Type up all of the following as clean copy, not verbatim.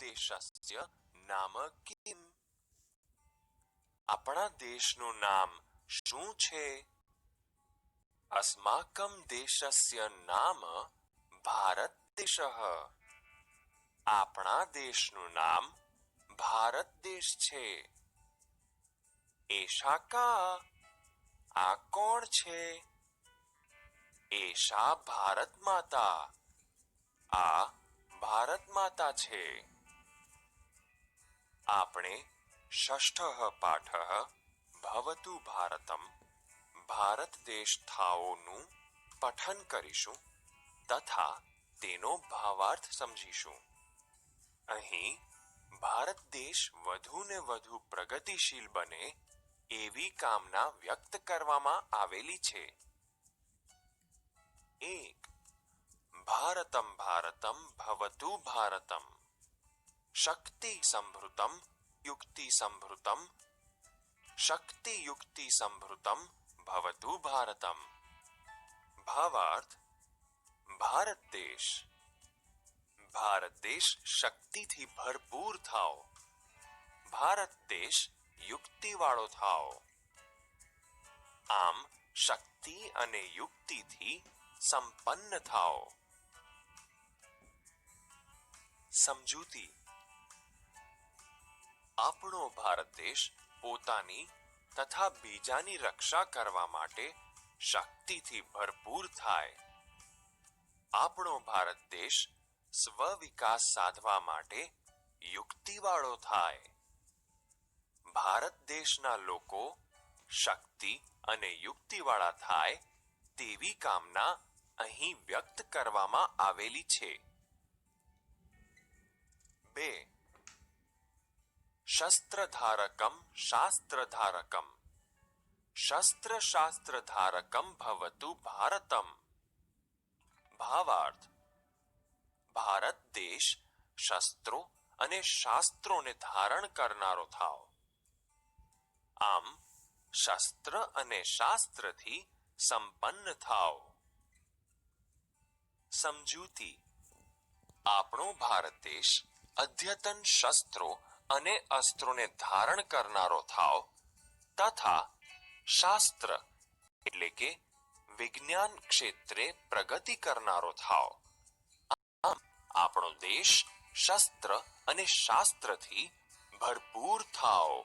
દેશસ્ય નામ કિમ? આપણા દેશનું નામ શું છે? अस्माकं देशस्य नाम भारत देशः. આપણા દેશનું નામ ભારત દેશ છે. એશા કા? આ કોણ છે? એશા ભારત માતા. આ ભારત માતા છે. આપણે ષષ્ઠ પાઠ ભવતુ ભારતમ ભારત દેશ થાઓનું પઠન કરીશું તથા તેનો ભાવાર્થ સમજીશું. અહીં ભારત દેશ વધુ ને વધુ પ્રગતિશીલ બને એવી કામના વ્યક્ત કરવામાં આવેલી છે. 1. ભારતમ ભારતમ ભવતુ ભારતમ શક્તિ સંભૃતમ યુક્તિ સંભૃતમ શક્તિ યુક્તિ સંભૃતમ ભવતુ ભારતમ. ભાવાર્થ: ભારત દેશ શક્તિથી ભરપૂર થાઓ. ભારત દેશ યુક્તિવાળો થાઓ. આમ શક્તિ અને યુક્તિથી સંપન્ન થાઓ. સમજૂતી: આપણો ભારત દેશ પોતાની તથા બીજાની રક્ષા કરવા માટે શક્તિથી ભરપૂર થાય. આપણો ભારત દેશ સ્વવિકાસ સાધવા માટે યુક્તિવાળો થાય. ભારત દેશના લોકો શક્તિ અને યુક્તિવાળા થાય તેવી કામના અહીં વ્યક્ત કરવામાં આવેલી છે. 2. શસ્ત્રધારકમ શાસ્ત્રધારકમ શસ્ત્ર શાસ્ત્રધારકમ ભવતુ ભારતમ. ભાવાર્થ: ભારત દેશ શસ્ત્રો અને શાસ્ત્રોને ધારણ કરનારો થાઓ. આમ શસ્ત્ર અને શાસ્ત્રથી સંપન્ન થાઓ. સમજૂતી: આપણો ભારત દેશ અદ્યતન શસ્ત્રો અને અસ્ત્રોને ધારણ કરનારો થાઓ તથા શાસ્ત્ર એટલે કે વિજ્ઞાન ક્ષેત્રે પ્રગતિ કરનારો થાઓ. આમ આપણો દેશ શસ્ત્ર અને શાસ્ત્રથી ભરપૂર થાઓ.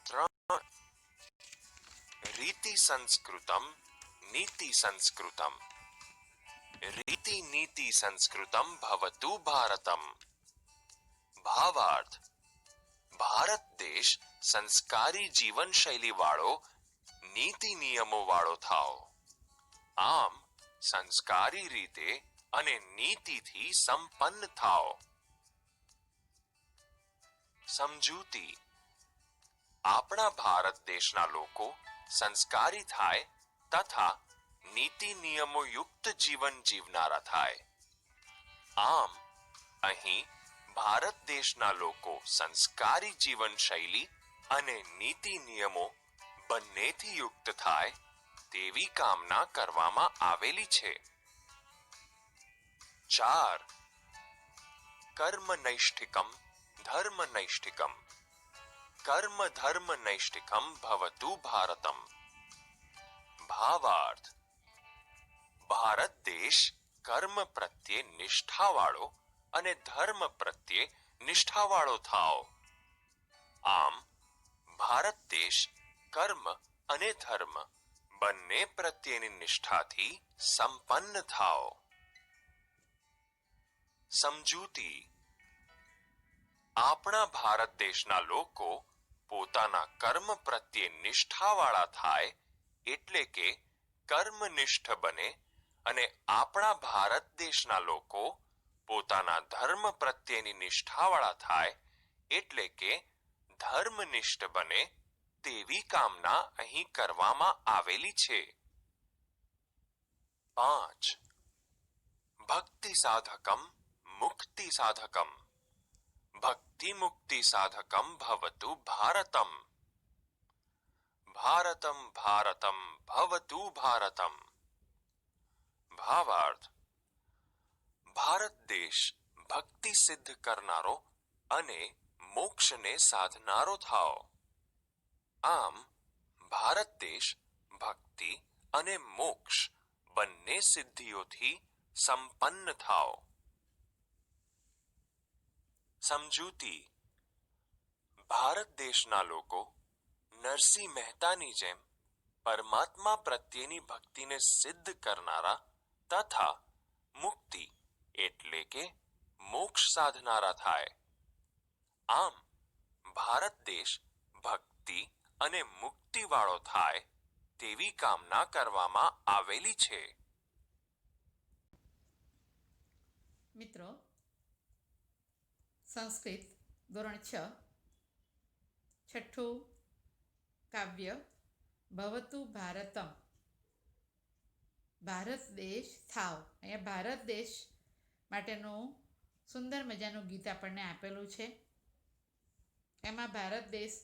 3. રીતિ સંસ્કૃતમ નીતિ સંસ્કૃતમ રીતિ નીતિ સંસ્કૃતમ ભવતુ ભારતમ. ભાવાર્થ: ભારત દેશ સંસ્કારી જીવન શૈલી વાળો નીતિ નિયમો વાળો થાઓ. આમ સંસ્કારી રીતે અને નીતિથી સંપન્ન થાઓ. સમજૂતી: આપણા ભારત દેશના લોકો સંસ્કારી થાય તથા નીતિ નિયમો યુક્ત જીવન જીવનારા થાય. આમ અહીં ભારત દેશના લોકો સંસ્કારી જીવન શૈલી અને નીતિ નિયમો બંનેથી યુક્ત થાય તેવી કામના કરવામાં આવેલી છે. 4. કર્મ નૈષ્ઠિકમ ધર્મ નૈષ્ઠિકમ કર્મ ધર્મ નૈષ્ઠિકમ ભવતુ ભારતમ. ભાવાર્થ: ભારત દેશ કર્મ પ્રત્યે નિષ્ઠાવાળો અને ધર્મ પ્રત્યે નિષ્ઠાવાળો થાઓ. આમ ભારત દેશ કર્મ અને ધર્મ બંને પ્રત્યેની નિષ્ઠાથી સંપન્ન થાઓ. સમજૂતી: આપણા ભારત દેશના લોકો પોતાના કર્મ પ્રત્યે નિષ્ઠાવાળા થાય એટલે કે કર્મનિષ્ઠ બને અને આપણા ભારત દેશના લોકો પોતાના ધર્મ પ્રત્યેની નિષ્ઠાવાળા થાય એટલે કે ધર્મનિષ્ઠ બને તેવી કામના અહીં કરવામાં આવેલી છે. 5. ભક્તિ સાધકમ મુક્તિ સાધકમ ભક્તિ મુક્તિ સાધકમ ભવતુ ભારતમ. ભારતમ ભારતમ ભવતુ ભારતમ. ભાવાર્થ: ભારત દેશ ભક્તિ સિદ્ધ કરનારો અને મોક્ષને સાધનારો થાઓ. આમ ભારત દેશ ભક્તિ અને મોક્ષ બંને સિદ્ધિઓથી સંપન્ન થાઓ. સમજૂતી. ભારત દેશના લોકો નરસિંહ મહેતાની જેમ પરમાત્મા પ્રત્યેની ભક્તિને સિદ્ધ કરનારા તથા મુક્તિ એટલે કે મોક્ષ સાધનારા થાય. આમ ભારત દેશ ભક્તિ અને મુક્તિવાળો થાય તેવી કામના કરવામાં આવેલી છે. મિત્રો, સંસ્કૃત ધોરણ 6 છઠ્ઠું કાવ્ય ભવતુ ભારતમ, ભારત દેશ થાવ. અહીંયા ભારત દેશ માટેનું સુંદર મજાનું ગીત આપણને આપેલું છે. એમાં ભારત દેશ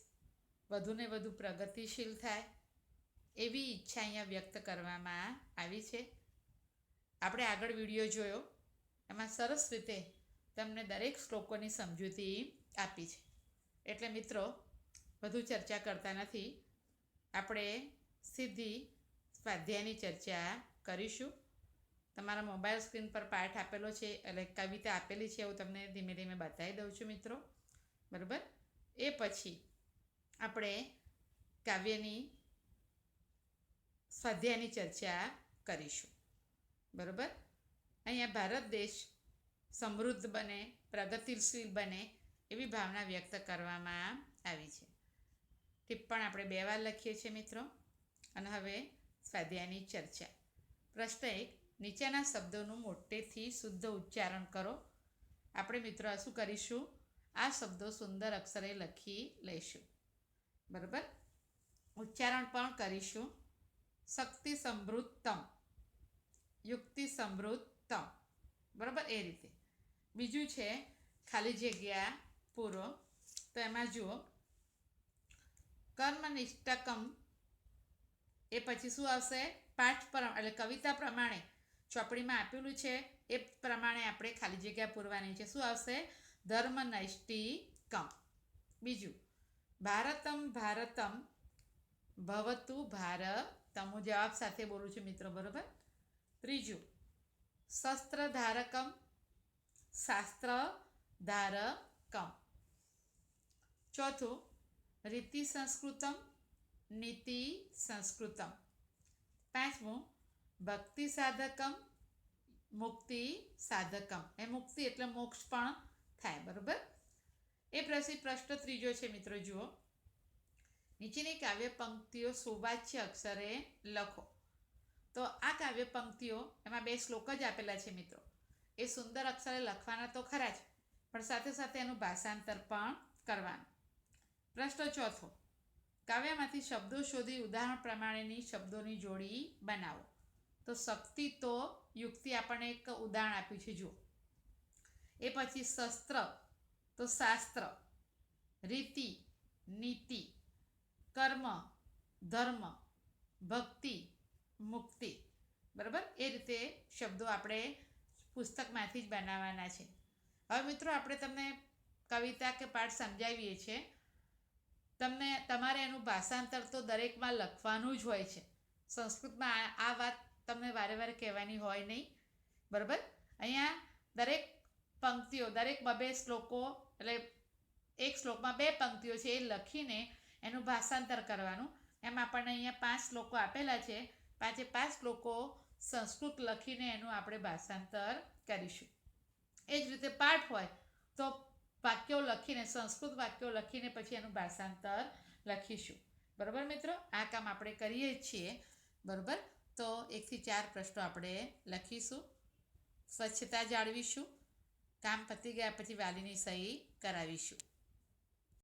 વધુને વધુ પ્રગતિશીલ થાય એવી ઈચ્છા અહીંયા વ્યક્ત કરવામાં આવી છે. આપણે આગળ વિડીયો જોયો, એમાં સરસ રીતે તમને દરેક શ્લોકોની સમજૂતી આપી છે. એટલે મિત્રો, વધુ ચર્ચા કરતા નથી, આપણે સીધી સ્વાધ્યાયની ચર્ચા કરીશું. તમારા મોબાઈલ સ્ક્રીન પર પાઠ આપેલો છે, એટલે કવિતા આપેલી છે, એવું તમને ધીમે ધીમે બતાવી દઉં છું મિત્રો. બરાબર? એ પછી આપણે કાવ્યની સ્વાધ્યાયની ચર્ચા કરીશું. બરાબર? અહીંયા ભારત દેશ સમૃદ્ધ બને, પ્રગતિશીલ બને એવી ભાવના વ્યક્ત કરવામાં આવી છે. ટિપ્પણ આપણે 2 વાર લખીએ છીએ મિત્રો. અને હવે સ્વાધ્યાયની ચર્ચા. પ્રશ્ન 1. નીચેના શબ્દોનું મોટેથી શુદ્ધ ઉચ્ચારણ કરો. આપણે મિત્રો શું કરીશું? આ શબ્દો સુંદર અક્ષરે લખી લઈશું. બરાબર? ઉચ્ચારણ પણ કરીશું. શક્તિ સમૃદ્ધતમ, યુક્તિ સમૃદ્ધતમ. બરાબર? એ રીતે. બીજું છે ખાલી જગ્યા પૂરો. તો એમાં જુઓ, કર્મનિષ્ઠકમ, એ પછી શું આવશે? પાઠ પર એટલે કવિતા પ્રમાણે ચોપડીમાં આપેલું છે એ પ્રમાણે આપણે ખાલી જગ્યા પૂરવાની છે. શું આવશે? ધર્મનૈષ્ટિકમ. બીજું, ભારતમ ભારતમ ભવતુ ભારતમ. હું જવાબ સાથે બોલું છું મિત્રો. બરાબર? ત્રીજું, શસ્ત્રધારકમ, શાસ્ત્ર ધારકમ. ચોથું, રીતિ સંસ્કૃતમ, નીતિ સંસ્કૃતમ. પાંચમું, ભક્તિ સાધકમ, મુક્તિ સાધકમ. એ મુક્તિ એટલે મોક્ષ પણ થાય. બરાબર? એ પછી પ્રશ્ન ત્રીજો છે મિત્રો. જુઓ, નીચેની કાવ્ય પંક્તિઓ સુવાચ્ય અક્ષરે લખો. તો આ કાવ્ય પંક્તિઓ, એમાં 2 શ્લોક જ આપેલા છે મિત્રો. એ સુંદર અક્ષરે લખવાના તો ખરા જ, પણ સાથે સાથે એનું ભાષાંતર પણ કરવાનું. પ્રશ્ન ચોથો, કાવ્યમાંથી શબ્દો શોધી ઉદાહરણ પ્રમાણેની શબ્દોની જોડી બનાવો. તો શક્તિ તો યુક્તિ આપણને એક ઉદાહરણ આપ્યું છે. જુઓ, એ પછી શસ્ત્ર તો શાસ્ત્ર, રીતિ નીતિ, કર્મ ધર્મ, ભક્તિ મુક્તિ. બરાબર? એ રીતે શબ્દો આપણે પુસ્તકમાંથી જ બનાવવાના છે. હવે મિત્રો, આપણે તમને કવિતા કે પાઠ સમજાવીએ છીએ, તમારે એનું ભાષાંતર તો દરેકમાં લખવાનું જ હોય છે. સંસ્કૃતમાં આ વાત તમને વારે વારે કહેવાની હોય નહીં. બરાબર? અહીંયા દરેક પંક્તિઓ, દરેક 2 શ્લોકો, એટલે એક શ્લોકમાં 2 પંક્તિઓ છે, એ લખીને એનું ભાષાંતર કરવાનું. એમ આપણને અહીંયા 5 શ્લોકો આપેલા છે. 5 શ્લોકો સંસ્કૃત લખીને એનું આપણે ભાષાંતર કરીશું. એ જ રીતે પાઠ હોય તો વાક્યો લખીને, સંસ્કૃત વાક્યો લખીને પછી એનું ભાષાંતર લખીશું. બરાબર મિત્રો? આ કામ આપણે કરીએ જ છીએ. બરાબર? તો 1 થી 4 પ્રશ્નો આપણે લખીશું. સ્વચ્છતા જાળવીશું. કામ પતી ગયા પછી વાલીની સહી કરાવીશું.